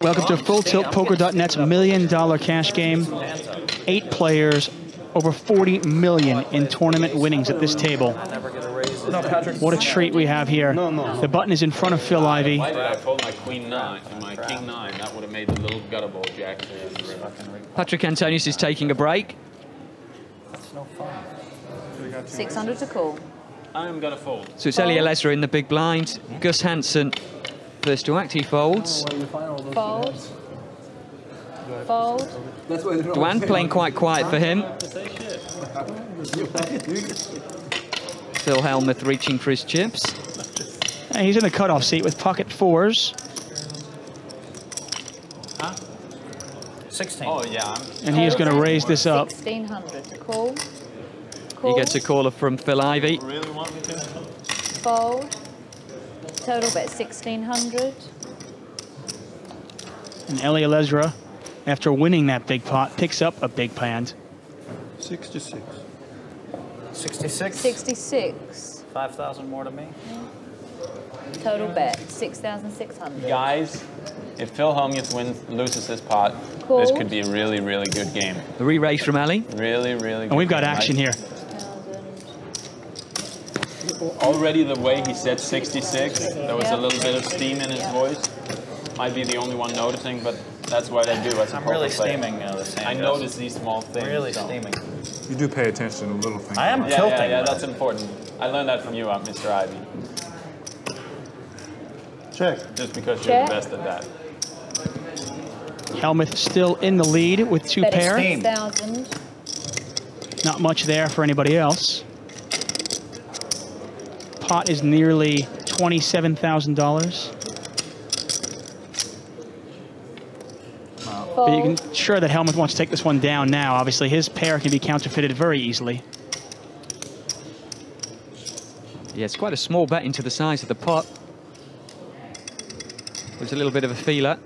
Welcome to FullTiltPoker.net's $1 million cash game. 8 players, over 40 million in tournament winnings at this table. What a treat we have here. The button is in front of Phil Ivey. Why did I fold my queen 9 and my king 9? That would have made the little guttable jack. Patrick Antonius is taking a break. That's no fun. 600 to call. I'm going to fold. So it's Ellie Lesra in the big blind. Gus Hansen first to act, he folds. Fold. Fold. Duan playing quite quiet for him. Phil Hellmuth reaching for his chips. And he's in the cutoff seat with pocket 4s. Huh? 16. Oh, yeah. And he is going to raise this up. 1600 to call. He gets a caller from Phil Ivey. Really want me to? Fold. Total bet 1600. And Ellie Lesra, after winning that big pot, picks up a big hand. 66. 66? 66. 5,000 more to me. Total bet 6,600. Guys, if Phil Hellmuth loses this pot, Cool. this could be a really, really good game. A re-raise from Ellie. Really, really good. And we've got game, action right? here. Already the way he said 66, there was a little bit of steam in his voice. Might be the only one noticing, but that's what I do as a I'm poker really player. steaming this hand. I notice these small things. Really so. steaming. You do pay attention to little things. I am Yeah, tilting. yeah, that's important. I learned that from you, Mr. Ivey. Check. Just because you're Check. the best at that. Hellmuth still in the lead with 2 Bet pair. 6,000. Not much there for anybody else. Pot is nearly $27,000. But you can sure that Hellmuth wants to take this one down now. Obviously, his pair can be counterfeited very easily. Yeah, it's quite a small bet into the size of the pot. There's a little bit of a feeler.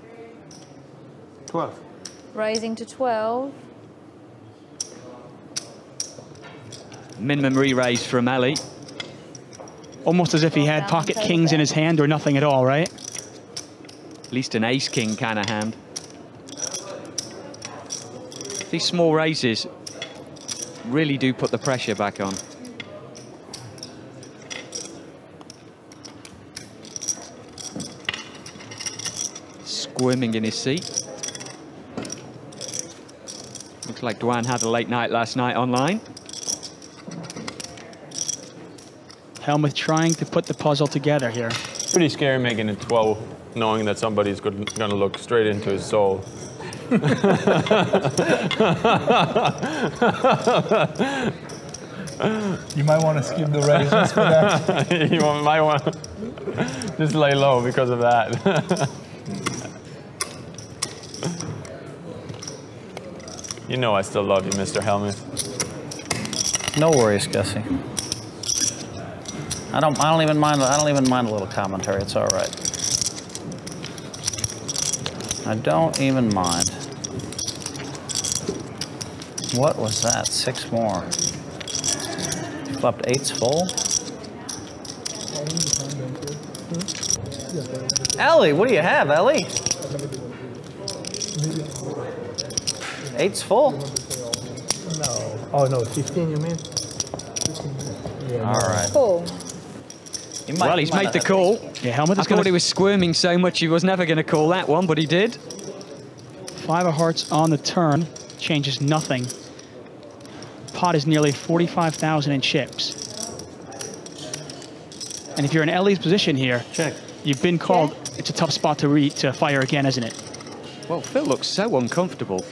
12. Raising to 12. Minimum re-raise from Ellie. Almost as if he had pocket kings in his hand or nothing at all, right? At least an ace-king kind of hand. These small raises really do put the pressure back on. Squirming in his seat. Looks like Duan had a late night last night online. Hellmuth trying to put the puzzle together here. Pretty scary making it 12, knowing that somebody's going to look straight into his soul. You might want to skip the raises for that. You might want to just lay low because of that. You know I still love you, Mr. Hellmuth. No worries, Gussie. I don't even mind a little commentary. It's all right. I don't even mind. What was that? 6 more. Flopped 8's full. Ellie, what do you have, Ellie? 8's full. No. Oh, no, 15 you mean? All right. Full. Well, he's made the call. Yeah, Hellmuth I is thought going he was squirming so much he was never going to call that one, but he did. 5 of hearts on the turn. Changes nothing. Pot is nearly 45,000 in chips. And if you're in Ellie's position here, Check. you've been called. It's a tough spot to fire again, isn't it? Well, Phil looks so uncomfortable.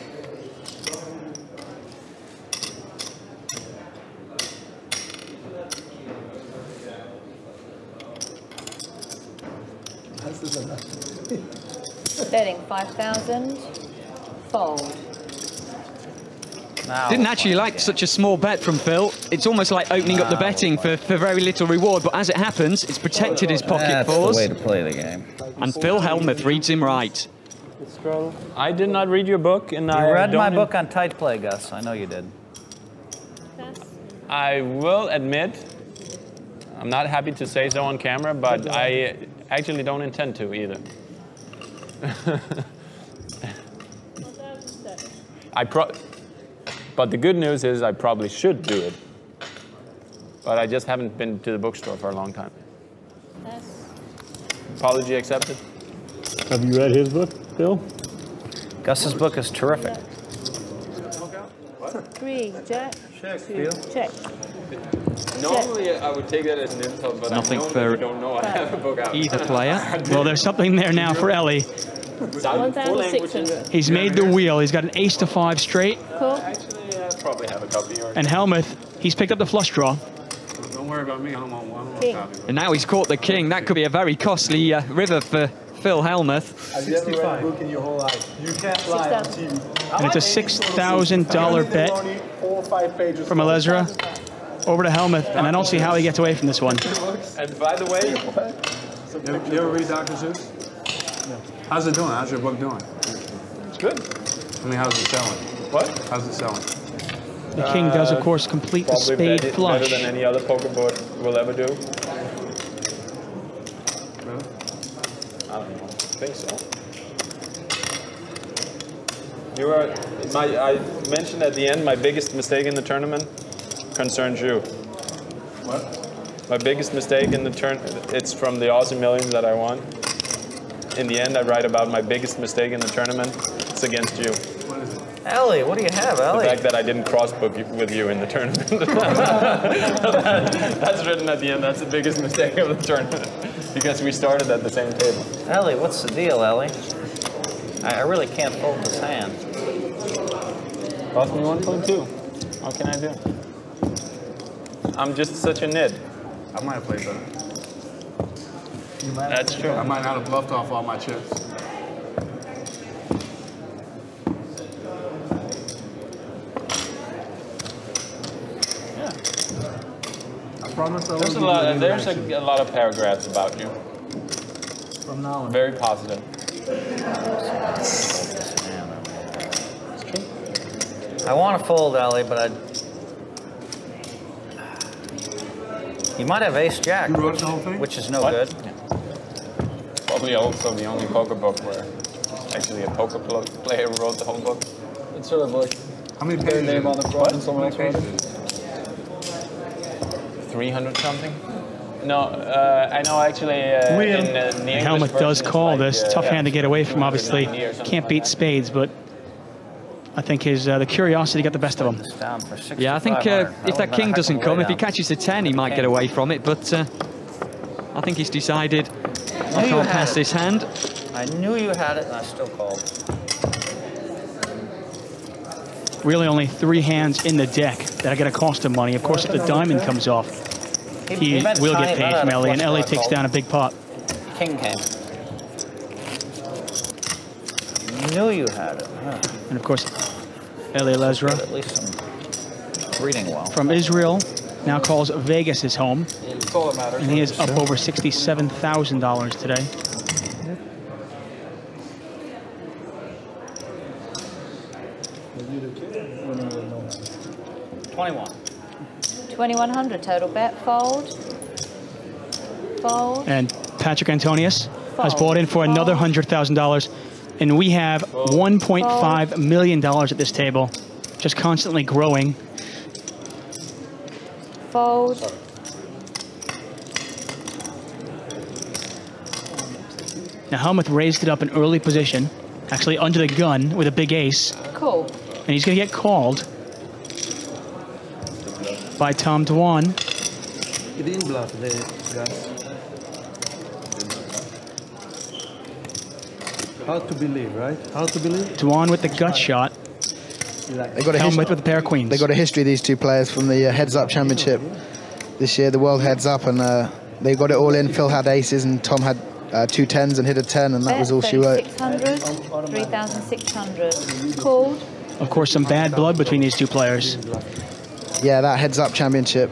Betting 5,000. Fold. Now, Didn't actually like such a small bet from Phil. It's almost like opening up the betting for very little reward, but as it happens, it's protected his pocket that's fours. the way to play the game. And Phil Hellmuth reads him right. I did not read your book, and You read my book on tight play, Gus. I know you did. I will admit, I'm not happy to say so on camera, but I actually don't intend to either. But the good news is I probably should do it. But I just haven't been to the bookstore for a long time. Apology accepted. Have you read his book, Bill? Gus's book is terrific. 3, Jack. Check, 2, check. Normally I would take that as an insult, but Nothing I know for that you don't know I have a book out. either player. Well, there's something there now for Ellie. 1,600. He's made the wheel. He's got an ace to 5 straight. Cool. Actually, I probably have a copy. Or And Hellmuth, he's picked up the flush draw. Don't worry about me, I'm on one King. copy. And now he's caught the king. That could be a very costly river for Phil Hellmuth. I've never read a book in your whole life. You can't lie on TV. And it's a $6,000 bet from Alezra over to Hellmuth, and I don't see how he gets away from this one. And by the way, You ever read Dr. Seuss? Yeah. How's it doing? How's your book doing? it's good. I mean, how's it selling? What? How's it selling? The king does, of course, complete the Probably spade flush. better than any other poker book will ever do. Really? I don't know. I think so. I mentioned at the end my biggest mistake in the tournament concerns you. What? My biggest mistake in the it's from the Aussie Millions that I won. In the end, I write about my biggest mistake in the tournament. It's against you. What is it? Ellie, what do you have, The Ellie? fact that I didn't cross-book with you in the tournament. That's written at the end. That's the biggest mistake of the tournament. Because we started at the same table. Ellie, what's the deal, Ellie? I really can't fold this hand. Cost me 1.2. What can I do? I'm just such a nit. I might have played better. That's true. I might not have bluffed off all my chips. Yeah. I promise I There's won't a lot of paragraphs about you. From now on. Very positive. I want to fold, Ellie, but you might have ace jack, You wrote the whole thing? which is no What? good. Probably also the only poker book where actually a poker player wrote the whole book. It's sort of like How many their pages? name on the front and someone else wrote it. 300 something? No, I know actually in the English Hellmuth does version, call it's this. like, Tough hand to get away from, obviously. 290 or something Can't beat like that. spades, but I think his the curiosity got the best of him. It's down for 6,500. Yeah, I think if that king doesn't come, if he catches. catches the 10, he might get away from it. But I think he's decided I you can't had pass it. this hand. I knew you had it, and I still called. Really only 3 hands in the deck that are going to cost him money. Of course, if the diamond comes off, he meant will tiny get paid amount from of Ellie, and flush Ellie draw takes call. down a big pot. King came. Knew you had it. Huh. And of course, Ellie Alezra At least some reading well. from Israel now calls Vegas his home, It's all that matters. and he is up over $67,000 today. $21. 2,100 total bet. Fold. Fold. And Patrick Antonius has Fold. bought in for another Fold. $100,000, and we have $1.5 million at this table, just constantly growing. Fold. Now Hellmuth raised it up in early position, actually under the gun with a big ace, Cool. and he's going to get called by Tom Dwan. You didn't bluff the guys. How to believe, right? How to believe? Dwan with the gut shot. They got a Hellmuth with a pair of queens. They got a history, these two players, from the Heads Up Championship this year, the World Heads Up, and they got it all in. Phil had aces, and Tom had 2 10s and hit a 10, and that was all she wrote. 3,600. 3,600. Called. Of course, some bad blood between these two players. Yeah, that Heads Up Championship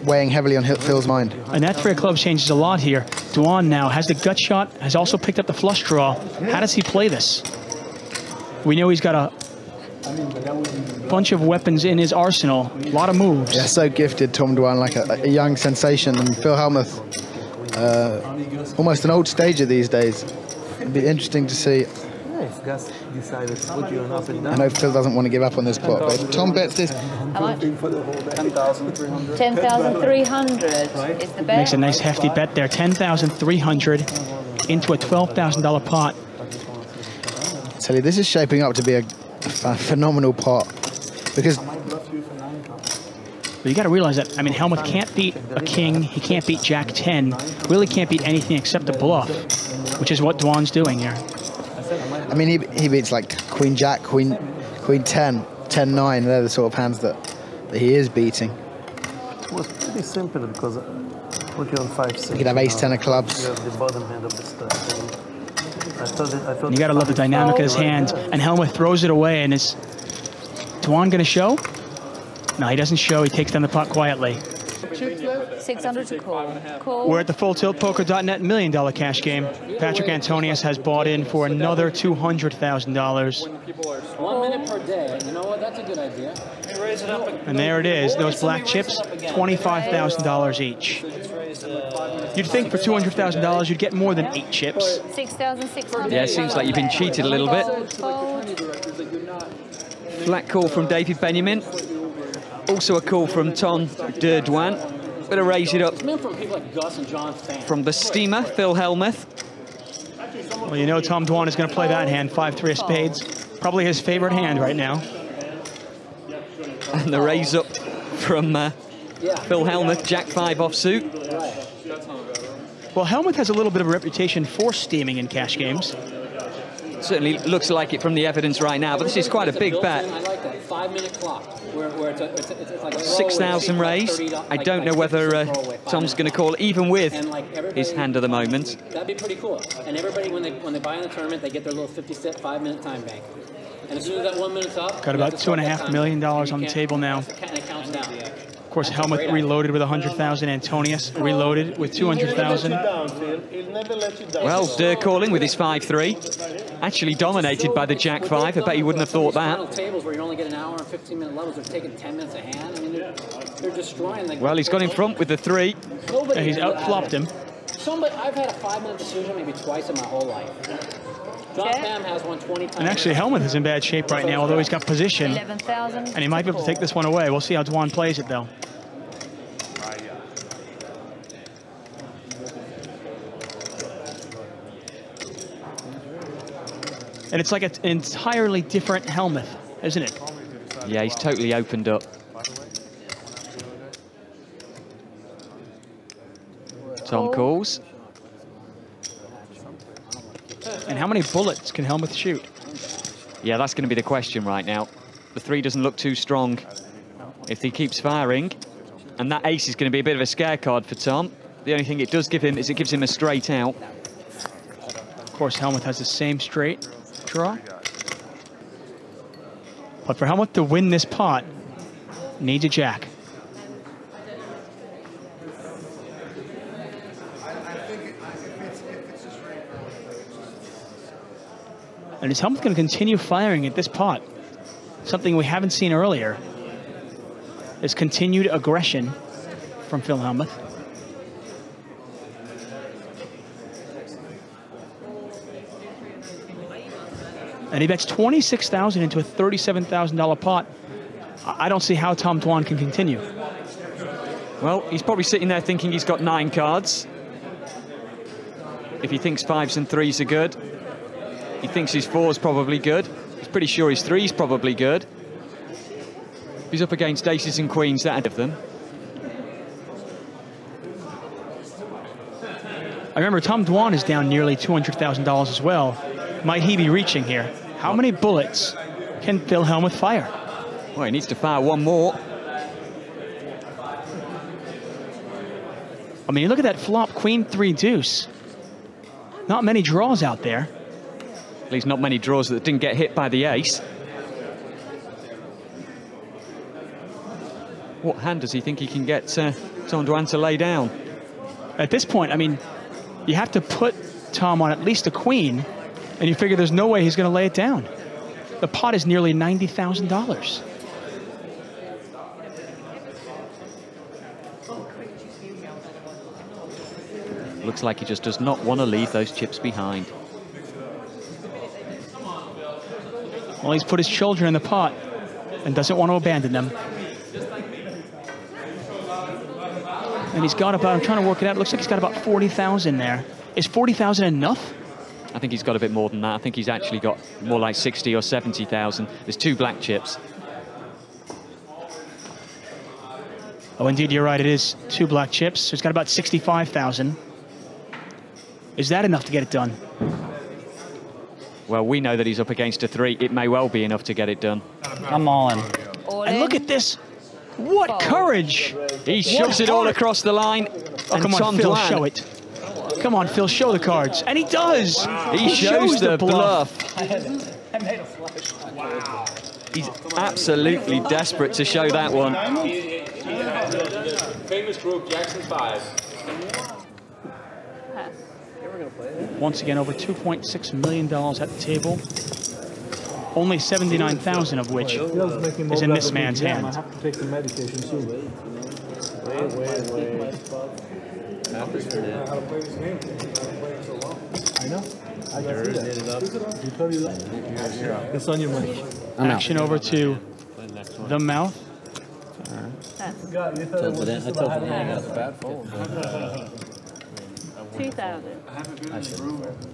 weighing heavily on Phil's mind. And that for clubs changes a lot here. Dwan now has the gut shot, has also picked up the flush draw. How does he play this? We know he's got a bunch of weapons in his arsenal, a lot of moves. Yeah, so gifted, Tom Dwan, like a young sensation, and Phil Hellmuth, almost an old stager these days. It'd be interesting to see if Gus decided to put you on up and I down. know Phil doesn't want to give up on this pot, but if Tom bets this, How much? 10,300. 10,300 is the bet. Makes a nice hefty bet there. 10,300 into a $12,000 pot. I tell you, this is shaping up to be a phenomenal pot because. But you got to realize that, I mean, Hellmuth can't beat a king, he can't beat Jack 10, really can't beat anything except a bluff, which is what Dwan's doing here. I mean, he beats like Queen Jack, Queen 10, 10-9, they're the sort of hands that he is beating. It was pretty simple because put you on 5-6. You could have ace-10 of clubs. You have the bottom hand of the stack. I thought And you got to love the dynamic of his hand, and Hellmuth throws it away, and is Dwan going to show? No, he doesn't show. He takes down the pot quietly. 600 to call. Call. We're at the FullTiltPoker.net $1 million cash game. Patrick Antonius has bought in for another $200,000. 1 minute per day. You know what? That's a good idea. And there it is. Those black chips, $25,000 each. You'd think for $200,000 you'd get more than 8 chips. 6,600. Yeah, it seems like you've been cheated a little bit. Flat call from David Benjamin. Also a call from Tom Derdwan. Gonna raise it up from the steamer, Phil Hellmuth. Well, you know Tom Dwan is going to play that hand, 5-3 of spades. Probably his favorite hand right now. And the raise up from Phil Hellmuth, Jack 5 offsuit. Well, Hellmuth has a little bit of a reputation for steaming in cash games. Certainly looks like it from the evidence right now, but this is quite a big bet. I like that 5-minute clock. Where it's like a 6,000 raised. I don't know whether Tom's going to call even with his hand at the moment. That'd be pretty cool. And everybody, when they buy in the tournament, they get their little 50-cent 5-minute time bank. And as soon as that 1 minute's up, got about $2.5 million on the table now. And it counts down. Of course, Hellmuth reloaded with 100,000. Antonius reloaded with 200,000. Well, Durr calling with his 5-3. Actually dominated by the Jack 5. I bet he wouldn't have thought that. Tables where you only get an hour and 15-minute levels, they're taking 10 minutes a hand. I mean, they're destroying the. Well, he's got in front with the 3. And he's outflopped him. I've had a 5-minute decision maybe twice in my whole life. John Pham has one 20 times. And actually, Hellmuth is in bad shape right now, although he's got position. 11,000. And he might be able to take this one away. We'll see how Dwan plays it, though. And it's like an entirely different Hellmuth, isn't it? Yeah, he's totally opened up. Tom calls. And how many bullets can Hellmuth shoot? Yeah, that's going to be the question right now. The 3 doesn't look too strong. If he keeps firing, and that ace is going to be a bit of a scare card for Tom. The only thing it does give him is it gives him a straight out. Of course, Hellmuth has the same straight draw. But for Hellmuth to win this pot, needs a jack. And is Hellmuth going to continue firing at this pot? Something we haven't seen earlier is continued aggression from Phil Hellmuth. And he bets 26,000 into a $37,000 pot. I don't see how Tom Dwan can continue. Well, he's probably sitting there thinking he's got 9 cards. If he thinks 5s and 3s are good, he thinks his 4's probably good. He's pretty sure his 3's probably good. He's up against aces and queens, that of them. I remember Tom Dwan is down nearly $200,000 as well. Might he be reaching here? How many bullets can Phil Hellmuth fire? Well, he needs to fire one more. I mean, you look at that flop, Queen 3 deuce. Not many draws out there. At least not many draws that didn't get hit by the ace. What hand does he think he can get Tom Dwan to lay down? At this point, I mean, you have to put Tom on at least a queen, and you figure there's no way he's going to lay it down. The pot is nearly $90,000. Looks like he just does not want to leave those chips behind. Well, he's put his children in the pot and doesn't want to abandon them. And he's got about, I'm trying to work it out, it looks like he's got about 40,000 there. Is 40,000 enough? I think he's got a bit more than that. I think he's actually got more like 60 or 70,000. There's 2 black chips. Oh, indeed, you're right. It is 2 black chips. So he's got about 65,000. Is that enough to get it done? Well, we know that he's up against a 3. It may well be enough to get it done. I'm all in. And look at this. What courage. He shoves it all across the line. Oh, and come on, Tom Phil, Dwan, show it. Come on, Phil, show the cards. And he does. He shows the bluff. I made a flush. Wow. He's absolutely desperate to show that one. Famous group, Jackson 5. Once again, over $2.6 million at the table. Only 79,000 of which is in this man's hand. I have to take some medication soon. I know. I can see that. You told you that. It's on your mic. Action over to the mouth. I told you that I got the bad phone. 2,000.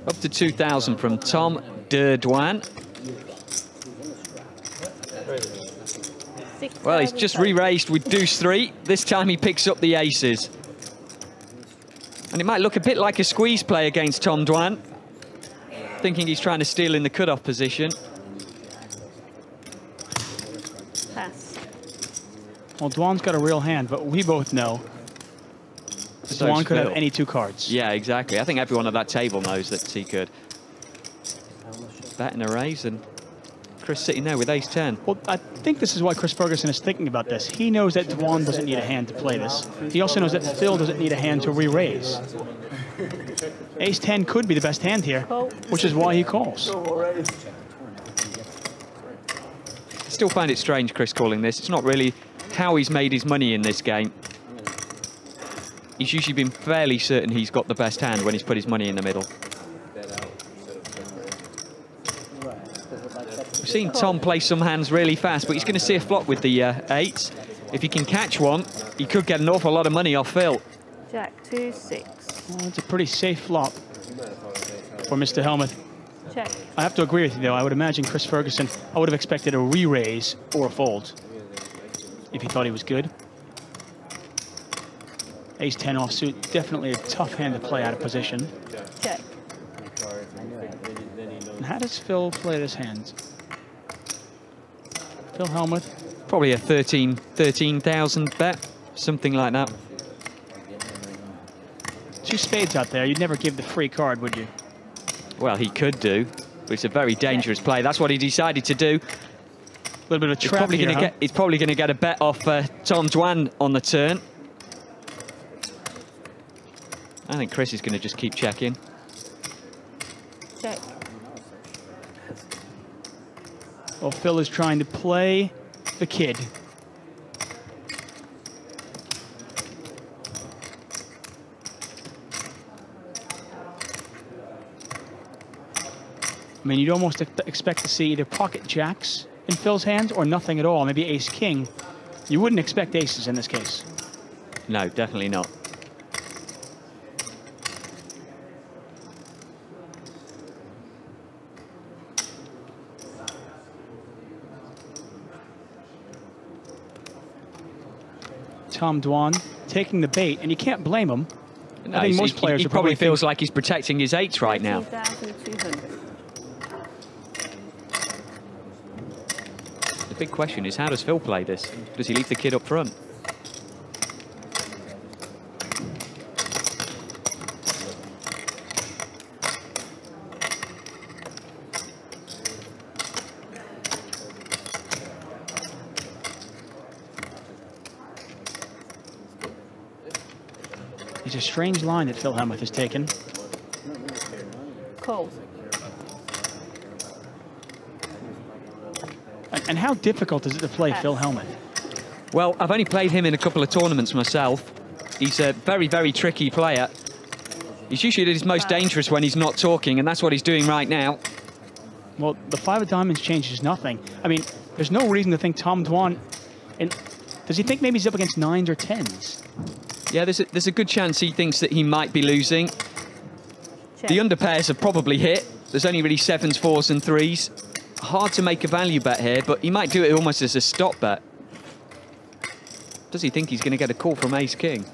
Up to 2,000 from Tom Dwan. Well, he's just re-raised with deuce 3. This time he picks up the aces. And it might look a bit like a squeeze play against Tom Dwan. Thinking he's trying to steal in the cutoff position. Pass. Well, Dwan's got a real hand, but we both know that So Dwan could have Phil. any 2 cards. Yeah, exactly. I think everyone at that table knows that he could. Bet and a raise, and Chris sitting there with ace-10. Well, I think this is why Chris Ferguson is thinking about this. He knows that Dwan doesn't need a hand to play this. He also knows that Phil doesn't need a hand to re-raise. Ace-10 could be the best hand here, which is why he calls. I still find it strange, Chris, calling this. It's not really how he's made his money in this game. He's usually been fairly certain he's got the best hand when he's put his money in the middle. We've seen Tom play some hands really fast, but he's going to see a flop with the 8s. If he can catch one, he could get an awful lot of money off Phil. Jack 2, 6. Well, it's a pretty safe flop for Mr. Hellmuth. Check. I have to agree with you, though. I would imagine Chris Ferguson, I would have expected a re-raise or a fold if he thought he was good. Ace-10 offsuit, definitely a tough hand to play out of position. Check. And how does Phil play this hand? Phil Hellmuth. Probably a 13,000 bet, something like that. 2 spades out there. You'd never give the free card, would you? Well, he could do, but it's a very dangerous play. That's what he decided to do. A little bit of a trap here, He's probably going to get a bet off Tom Dwan on the turn. I think Chris is going to just keep checking. Check. Well, Phil is trying to play the kid. I mean, you'd almost expect to see either pocket jacks in Phil's hands or nothing at all, maybe ace-king. You wouldn't expect aces in this case. No, definitely not. Tom Dwan taking the bait, and you can't blame him. No, I think most players he are probably feels think, like he's protecting his 8s right now. 2,200. The big question is, how does Phil play this? Does he leave the kid up front? It's a strange line that Phil Hellmuth has taken. Call. And how difficult is it to play Phil Hellmuth? Well, I've only played him in a couple of tournaments myself. He's a very, very tricky player. He's usually at his most dangerous when he's not talking, and that's what he's doing right now. Well, the 5 of diamonds changes nothing. I mean, there's no reason to think Tom Dwan... does he think maybe he's up against 9s or 10s? Yeah, there's a good chance he thinks that he might be losing. Check. The underpairs have probably hit. There's only really 7s, 4s and 3s. Hard to make a value bet here, but he might do it almost as a stop bet. Does he think he's going to get a call from Ace-King?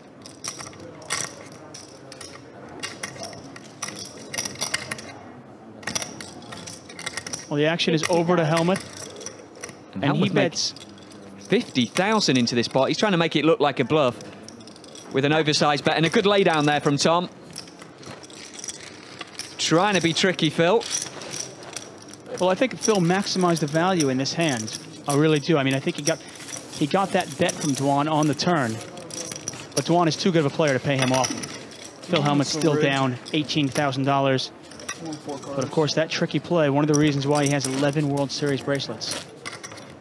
Well, the action is over to Hellmuth. And he bets 50,000 into this pot. He's trying to make it look like a bluff with an oversized bet and a good laydown there from Tom. Trying to be tricky, Phil. Well, I think Phil maximized the value in this hand. I really do. I mean, I think he got that bet from Dwan on the turn. But Dwan is too good of a player to pay him off. Phil Hellmuth's still down $18,000. But of course, that tricky play, one of the reasons why he has 11 World Series bracelets.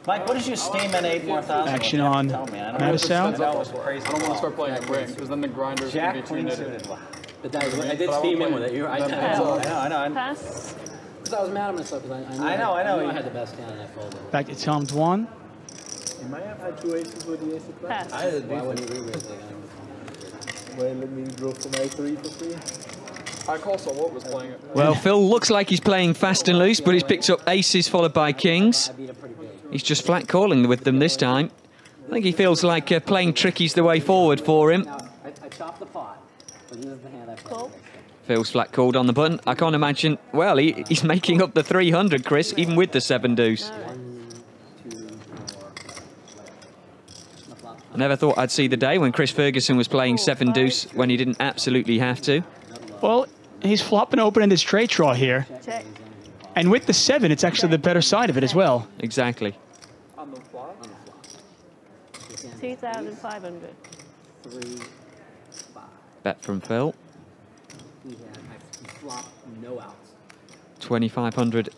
Mike, what did you steam in 8 more thousand? Action on Mattisau. That was crazy. I don't want to start playing a ring because then the grinders can be too knitted. But I did steam in with it. I know. Pass. Because I was mad at myself because I know. I had the best hand and I folded. Back to Tom Dwan. You might have had 2 aces with the ace of clubs. Pass. Why wouldn't you re-raise it? Well, let me draw for my 3 for free. I call Salot was playing it. Well, Phil looks like he's playing fast and loose, but he's picked up aces followed by kings. He's just flat calling with them this time. I think he feels like playing tricky's the way forward for him. I chopped the pot, but this is the hand I played. Phil's flat called on the button. I can't imagine. Well, he's making up the 300, Chris, even with the 7 deuce. I never thought I'd see the day when Chris Ferguson was playing 7 deuce when he didn't absolutely have to. Well, he's flopping open-ended straight draw here. Check. And with the 7, it's actually the better side of it as well. Exactly. On the flop? 2,500. 3, 5. Bet from Phil. He flopped no outs. 2,500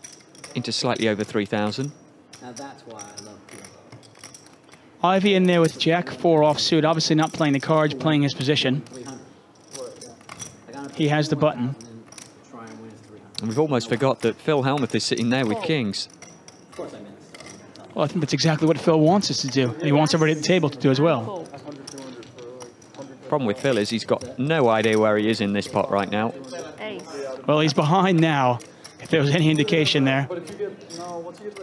into slightly over 3,000. Now that's why I love PLO. Ivy in there with Jack 4 offsuit, obviously not playing the cards, playing his position. 300. He has the button. And we've almost forgot that Phil Hellmuth is sitting there with kings. Of course I missed. Well, I think that's exactly what Phil wants us to do. And he wants everybody at the table to do as well. Problem with Phil is he's got no idea where he is in this pot right now. Ace. Well, he's behind now, if there was any indication there.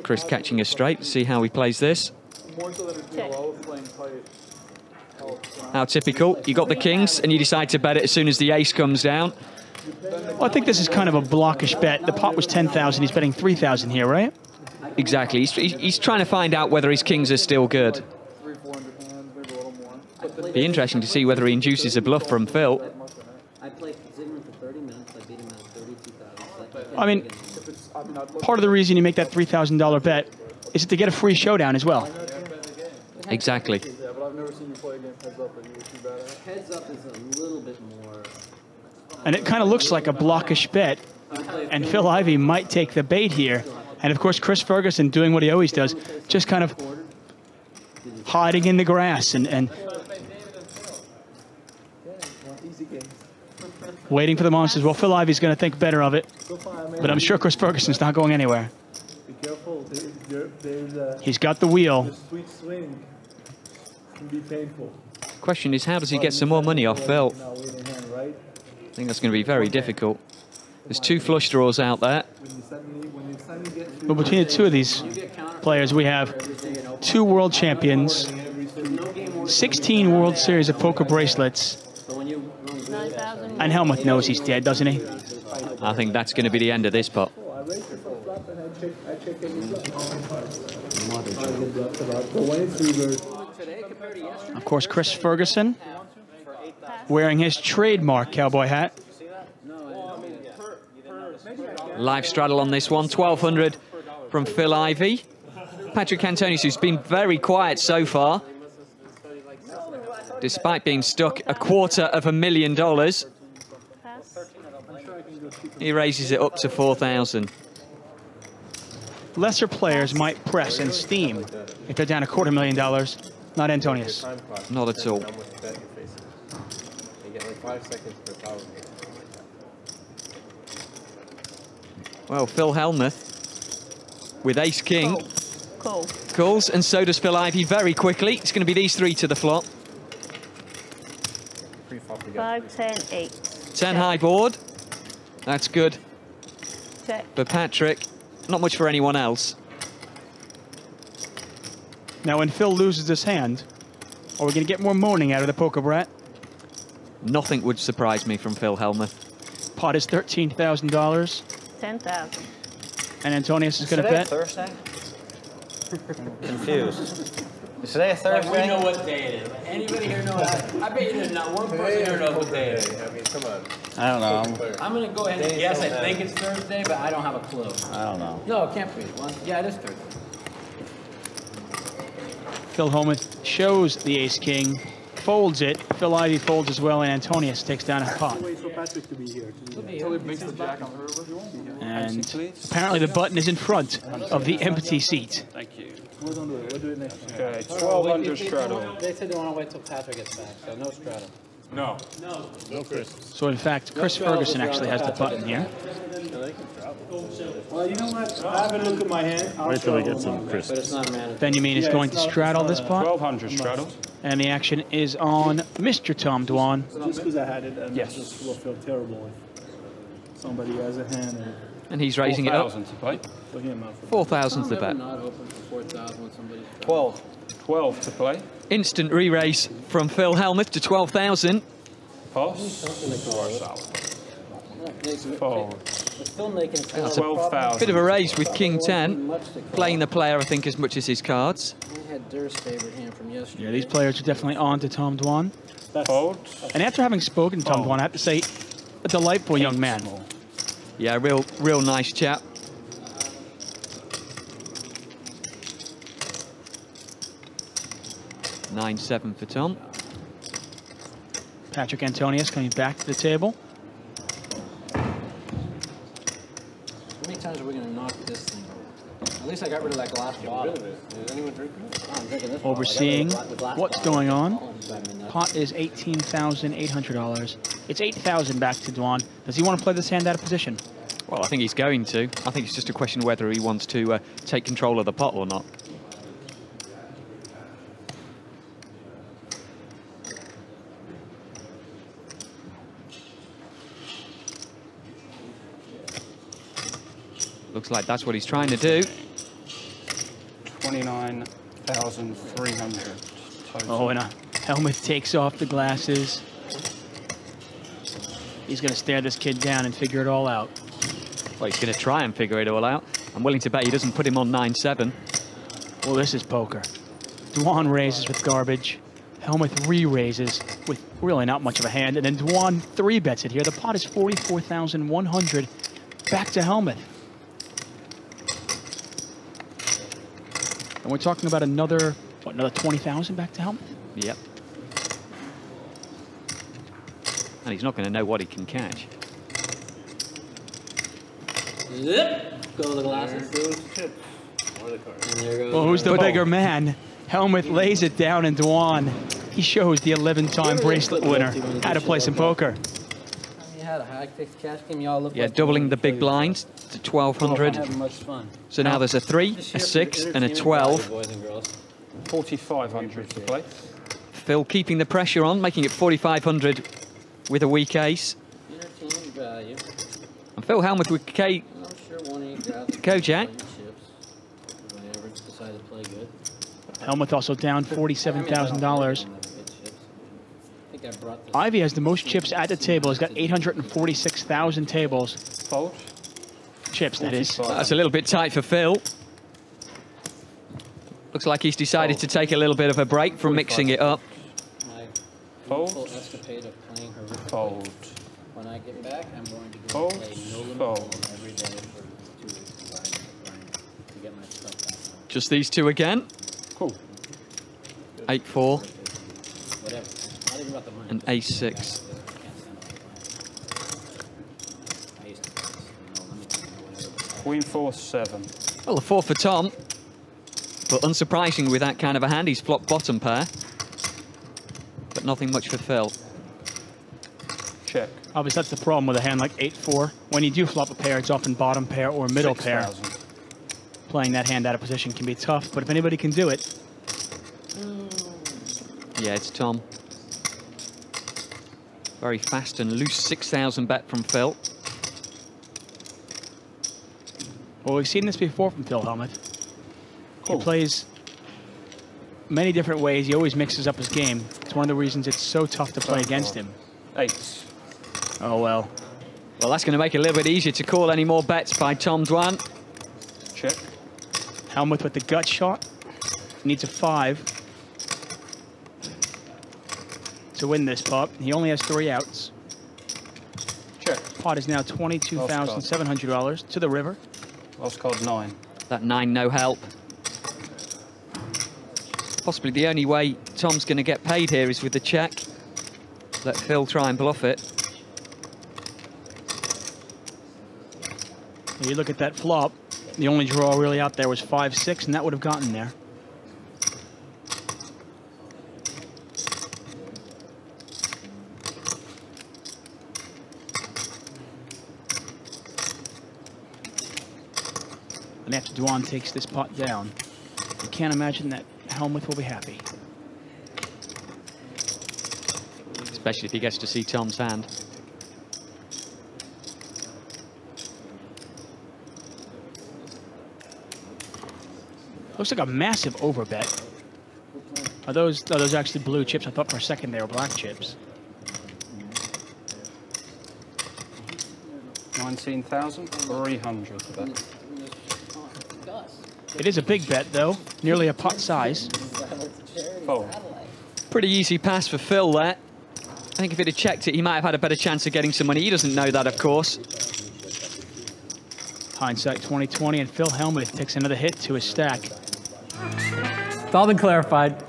Chris catching us straight. See how he plays this. Check. How typical. You got the kings and you decide to bet it as soon as the ace comes down. Well, I think this is kind of a blockish bet. The pot was 10,000. He's betting 3,000 here, right? Exactly. He's trying to find out whether his kings are still good. Be interesting to see whether he induces a bluff from Phil. I played Zimmerman for 30 minutes. I beat him at 32,000. I mean, part of the reason you make that $3,000 bet is to get a free showdown as well. Exactly. Yeah, but I've never seen you play against heads up and you were too bad at it. Heads up is a little bit more. And it kind of looks like a blockish bet. And Phil Ivey might take the bait here. And of course, Chris Ferguson doing what he always does, just kind of hiding in the grass and waiting for the monsters. Well, Phil Ivey's going to think better of it. But I'm sure Chris Ferguson's not going anywhere. Be careful. There's He's got the wheel. a sweet swing. Can be painful. Question is, how does he get some more money off Phil? Now winning hand, right? I think that's going to be very difficult. There's 2 flush draws out there. When you suddenly get to But between the two of these players, we have 2 world champions, 16 World Series of Poker bracelets, 9,000. and Hellmuth knows he's dead, doesn't he? I think that's going to be the end of this pot. I raise it for flop and I check every flop. But when it's reversed, Of course, Chris Ferguson wearing his trademark cowboy hat. Live straddle on this one, 1,200 from Phil Ivey. Patrick Antonis, who's been very quiet so far, despite being stuck $250,000. He raises it up to 4,000. Lesser players might press and steam if they're down $250,000. Not Antonius. Not at all. Well, Phil Hellmuth with ace-king. Call. Calls, and so does Phil Ivey very quickly. It's going to be these three to the flop. 5, 10, 8. 10 high board. That's good Check. for Patrick. Not much for anyone else. Now, when Phil loses his hand, are we going to get more moaning out of the poker brat? Nothing would surprise me from Phil Hellmuth. Pot is $13,000. 10,000. And Antonius is going to today bet. Thursday? Confused. Is today a Thursday? We know what day it is. Anybody here know that? I bet you there's not one person here knows what day it is. I mean, come on. I don't know. I'm going to go ahead and guess. I think it's Thursday, but I don't have a clue. I don't know. No, it can't be. Well, yeah, it is Thursday. Phil Hellmuth shows the ace-king, folds it. Phil Ivey folds as well, and Antonius takes down a pot. Wait for Patrick to be here. Until he makes the jack on river. And apparently the button is in front of the empty seat. Thank you. We'll do it. We'll do it next time. Okay, 1200 straddle. They said they want to wait till Patrick gets back, so no straddle. No. No, Chris. So in fact, Chris Ferguson actually has the button here. Well, you know what? I haven't looked at my hand. Wait till we get some Chris. But it's not mandatory. Benjamin is going to straddle this pot. 1200 straddle. And the action is on Mr. Tom Dwan. Just because I had it, and Yes. I just will feel terrible if somebody has a hand And he's raising it up. 4,000 to play. for him out for 4,000's the bet. Not open for 4,000 when somebody's 12. 12 to play. Instant re-raise from Phil Hellmuth to 12,000. Pass. Fold. still making 12,000. Bit of a raise with King 10. Playing the player, I think, as much as his cards. I had Durst favorite hand from yesterday. Yeah, these players are definitely on to Tom Dwan. Fold. And after having spoken to Tom Dwan, I have to say, a delightful young man. Yeah, real nice chap. $9-7 for Tom. Patrick Antonius coming back to the table. How many times are we going to knock this thing over? At least I got rid of that glass bottle. Is anyone drinking it? Oh, I'm drinking this Overseeing what's going on. bottle. Pot is $18,800. It's $8,000 back to Dwan. Does he want to play this hand out of position? Well, I think he's going to. I think it's just a question of whether he wants to take control of the pot or not. Looks like that's what he's trying to do. 29,300 total. Oh, and Hellmuth takes off the glasses. He's going to stare this kid down and figure it all out. Well, he's going to try and figure it all out. I'm willing to bet he doesn't put him on 9-7. Well, this is poker. Dwan raises with garbage. Hellmuth re-raises with really not much of a hand. And then Dwan 3-bets it here. The pot is 44,100. Back to Hellmuth. And we're talking about another 20,000 back to Hellmuth? Yep. And he's not going to know what he can catch. Zip! Go the glasses. And there goes. Well, who's the bigger man? Hellmuth lays it down, and Dwan, he shows the 11-time bracelet winner how to play some poker. You had a high-stakes cash game. Y'all look Yeah, like doubling the big blind to 1,200. having much fun. So now there's a 3, a 6, and a 12. Boys and girls. 4,500 to play. Phil keeping the pressure on, making it 4,500 with a weak ace. Entertaining value. And Phil Hellmuth with K. I'm sure one of you grabs Kojak. chips. Whatever, decide to play good. Hellmuth also down $47,000. Ivy has the most chips at the table. He's got 846,000 tables. Fold. Chips, that is. That's a little bit tight for Phil. Looks like he's decided to take a little bit of a break from mixing it up. Fold. Escapade of playing her Fold. When I get back, I'm going to go Fold. play no limit Fold. every day for 2 weeks to get my stuff back. Just these two again. Cool. 8-4 Whatever. Not even about the money. and ace-6. Queen 4-7. Well, a 4 for Tom. But unsurprising with that kind of a hand, he's flopped bottom pair. But nothing much for Phil. Check. Obviously, that's the problem with a hand like 8-4. When you do flop a pair, it's often bottom pair or middle pair. 6,000. Playing that hand out of position can be tough, but if anybody can do it. Yeah, it's Tom. Very fast and loose 6,000 bet from Phil. Well, we've seen this before from Phil Hellmuth. He plays many different ways. He always mixes up his game. It's one of the reasons it's so tough to play against him. Eight. Oh, well. Well, that's going to make it a little bit easier to call any more bets by Tom Dwan. Check. Hellmuth with the gut shot. Needs a 5 to win this pot. He only has 3 outs. Check. Pot is now $22,700 to the river. Lost card 9. That 9 no help. Possibly the only way Tom's going to get paid here is with the check. Let Phil try and bluff it. You look at that flop, the only draw really out there was 5-6, and that would have gotten there. And after Dwan takes this pot down, you can't imagine that Hellmuth will be happy. Especially if he gets to see Tom's hand. Looks like a massive overbet. Are those actually blue chips? I thought for a second they were black chips. 19,300 bet. It is a big bet, though. Nearly a pot size. Fold. Pretty easy pass for Phil there. I think if he'd have checked it, he might have had a better chance of getting some money. He doesn't know that, of course. Hindsight 2020, and Phil Hellmuth takes another hit to his stack. It's all been clarified.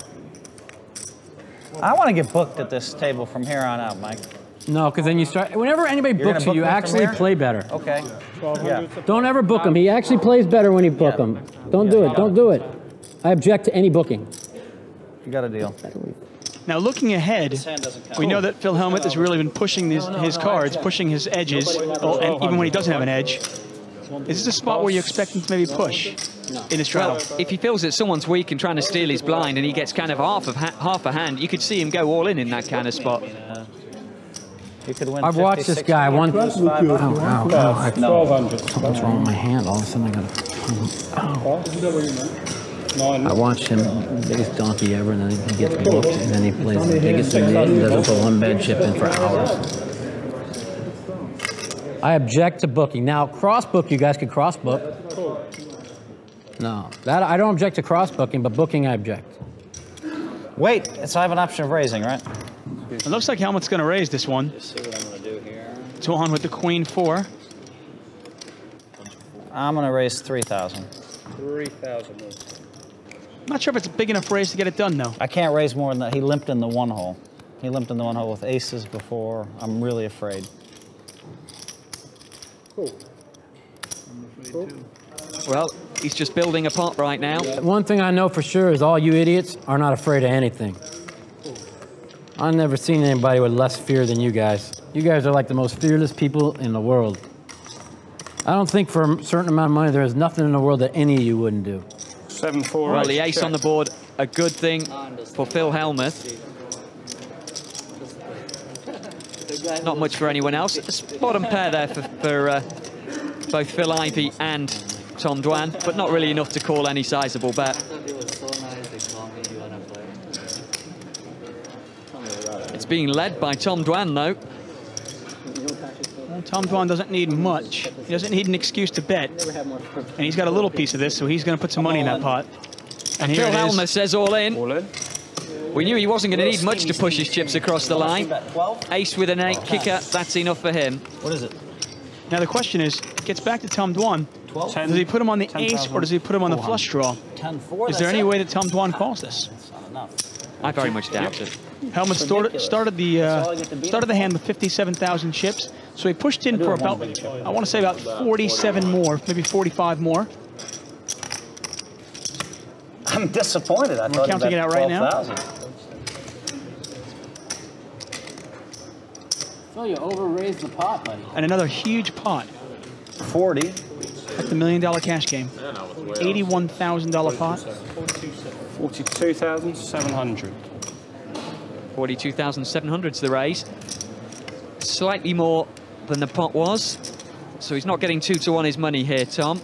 I want to get booked at this table from here on out, Mike. No, because then you start. Whenever anybody You're books gonna you, book you me from actually here? play better. Okay. Yeah. Don't ever book him. He actually plays better when you book him. Don't do it. Don't do it. I object to any booking. You got a deal. Now, looking ahead, we know that Phil Hellmuth has really been pushing his cards, pushing his edges, and even when he doesn't have an edge. Is this a spot where you expect him to maybe push in his straddle? Well, if he feels that someone's weak and trying to steal his blind and he gets kind of half a hand, you could see him go all in that kind of spot. You could win. I've watched this guy one. Ow, ow, ow. 1,200. Something's wrong with my hand. All of a sudden I got. I watched him, biggest donkey ever, and then he gets booked, and then he plays the biggest and doesn't put one bad chip in for hours. I object to booking. Now, cross book, you guys could cross book. No, that I don't object to cross booking, but booking I object. Wait, so I have an option of raising, right? It looks like Hellmuth's going to raise this one. Let's see what I'm going to do here. Dwan with the queen 4. I'm going to raise 3,000. 3,000. Not sure if it's a big enough raise to get it done, though. I can't raise more than that. He limped in the 1 hole. He limped in the 1 hole with aces before. I'm really afraid. Cool. Well, he's just building a pot right now. One thing I know for sure is all you idiots are not afraid of anything. I've never seen anybody with less fear than you guys. You guys are like the most fearless people in the world. I don't think for a certain amount of money there is nothing in the world that any of you wouldn't do. 7-4. Well, the ace on the board, a good thing for Phil Hellmuth. Not much for anyone else. A bottom pair there for both Phil Ivey and Tom Dwan, but not really enough to call any sizable bet. It's being led by Tom Dwan, though. Well, Tom Dwan doesn't need much. He doesn't need an excuse to bet. And he's got a little piece of this, so he's going to put some money in that pot. And here Phil it is. Hellmuth says all in. All in. We knew he wasn't going to need much to push his chips across the line. Ace with an 8 kicker, that's enough for him. What is it? Now the question is, gets back to Tom Dwan. 12? Does he put him on the ace or does he put him on the flush draw? 10-4. Is there any way that Tom Dwan calls this? That's not enough. I very much doubt it. Hellmuth started the hand with 57,000 chips, so he pushed in for about, I want to say about 47 more, maybe 45 more. I'm disappointed. I thought counting it out right now. So you over-raised the pot, buddy. And another huge pot. 40. at the $1 million cash game. $81,000 pot. 42,700. 42,700 is the raise. Slightly more than the pot was. So he's not getting 2-to-1 his money here, Tom.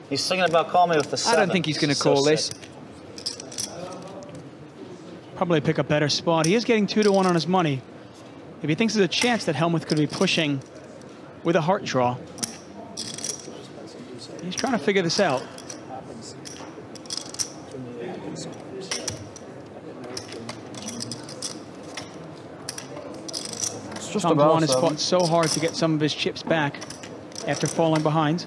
He's thinking about calling me with the 7. I don't think he's going to call this. Probably pick a better spot. He is getting 2-to-1 on his money. If he thinks there's a chance that Hellmuth could be pushing with a heart draw, he's trying to figure this out. Tom Dwan has fought so hard to get some of his chips back after falling behind.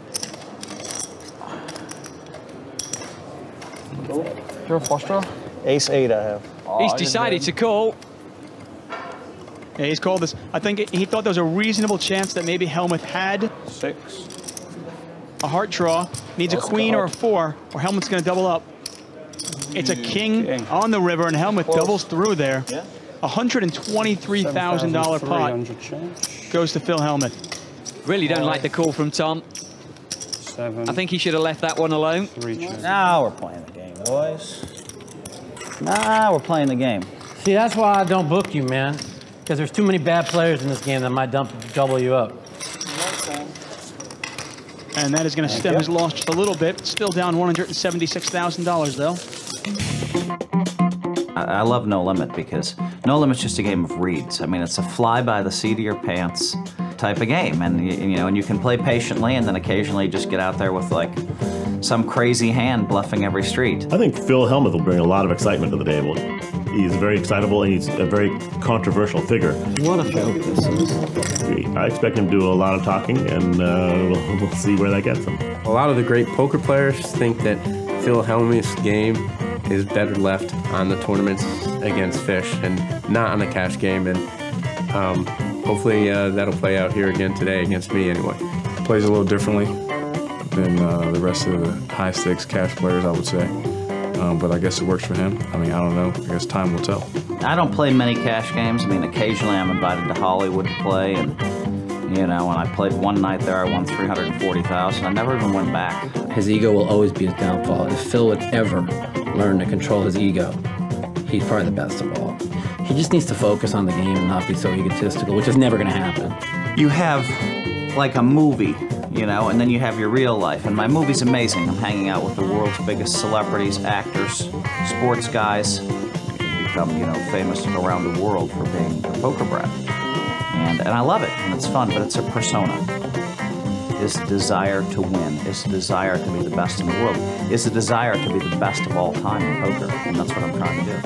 You're a flush draw? Ace-8 I have. He's decided to call. Yeah, he's called this. I think he thought there was a reasonable chance that maybe Hellmuth had 6. a heart draw. Needs a queen or a 4, or Hellmuth's going to double up. It's a king on the river, and Hellmuth doubles through there. Yeah. $123,000 pot goes to Phil Hellmuth. Really don't like the call from Tom. 7. I think he should have left that one alone. Now we're playing the game, boys. Now we're playing the game. See, that's why I don't book you, man. Because there's too many bad players in this game that might double you up. And that is going to stem his loss just a little bit. Still down $176,000, though. I love No Limit because No Limit's just a game of reads. I mean, it's a fly by the seat of your pants type of game, and you know, and you can play patiently, and then occasionally just get out there with like some crazy hand bluffing every street. I think Phil Hellmuth will bring a lot of excitement to the table. He's very excitable, and he's a very controversial figure. What a joke this is. I expect him to do a lot of talking, and we'll see where that gets him. A lot of the great poker players think that Phil Hellmuth's game is better left on the tournaments against Fish and not on the cash game, and hopefully that'll play out here again today against me anyway. Plays a little differently than the rest of the high stakes cash players, I would say. But I guess it works for him. I mean, I don't know. I guess time will tell. I don't play many cash games. I mean, occasionally I'm invited to Hollywood to play, and you know, when I played one night there, I won $340,000. I never even went back. His ego will always be his downfall. If Phil would ever learn to control his ego, he's probably the best of all. He just needs to focus on the game and not be so egotistical, which is never going to happen. You have like a movie, you know, and then you have your real life. And my movie's amazing. I'm hanging out with the world's biggest celebrities, actors, sports guys. You become, you know, famous around the world for being a poker brat. And I love it, and it's fun, but it's a persona. It's the desire to win. It's the desire to be the best in the world. It's the desire to be the best of all time in poker, and that's what I'm trying to do.